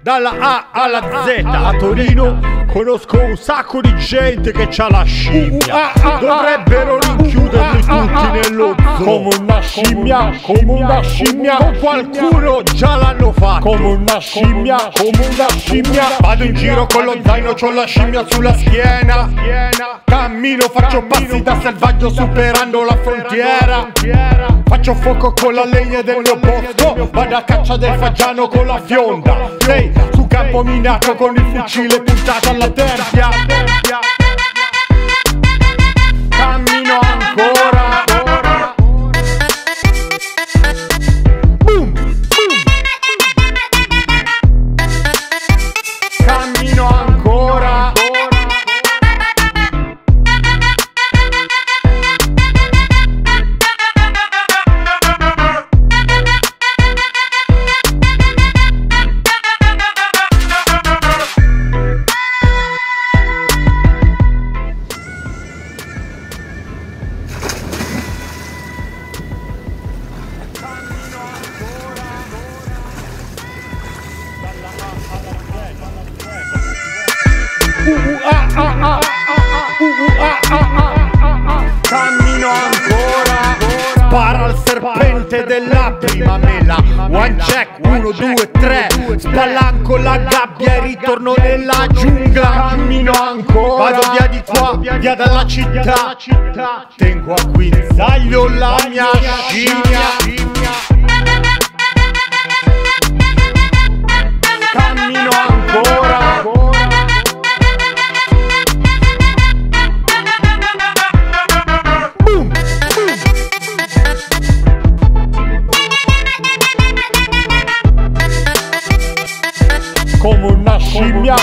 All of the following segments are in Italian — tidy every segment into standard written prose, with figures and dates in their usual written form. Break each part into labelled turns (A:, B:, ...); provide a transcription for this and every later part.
A: Dalla A alla Z a Torino conosco un sacco di gente che c'ha la scimmia. Dovrebbero rinchiuderli tutti nello zoo come una scimmia, come una scimmia. Con qualcuno già l'hanno fatto come una scimmia, come una scimmia. Vado in giro con lo zaino, c'ho la scimmia sulla schiena. Cammino, faccio passi da selvaggio superando la frontiera. Faccio fuoco con la legna del mio posto, vado a caccia del fagiano con la fionda. Sei su campo minato con il fucile puntato alla tempia. Cammino ancora. Boom, boom. Cammino ancora. Cammino ancora. Spara al serpente della prima mela. One check, 1, 2, 3. Spalanco la gabbia e ritorno nella giungla. Cammino ancora. Vado via di qua, via dalla città. Tengo a guinzaglio la mia scimmia. Cammino ancora. Boom, boom. Come una scimmia.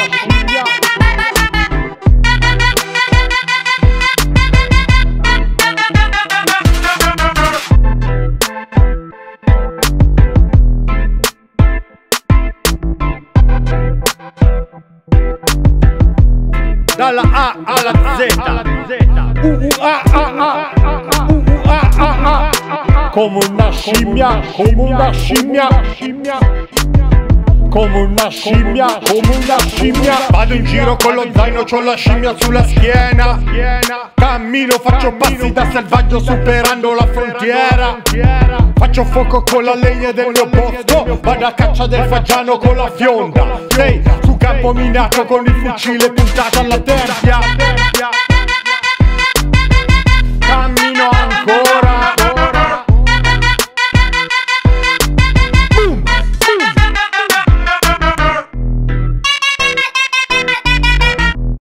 A: Dalla A alla Z, come una scimmia, come una scimmia, come una scimmia, come una scimmia. Vado in giro con lo zaino, c'ho la scimmia sulla schiena. Cammino, faccio passi da selvaggio superando la frontiera. Faccio fuoco con la legna del mio posto, vado a caccia del fagiano con la fionda. Sei su campo minato con il fucile puntato alla tempia. Cammino ancora.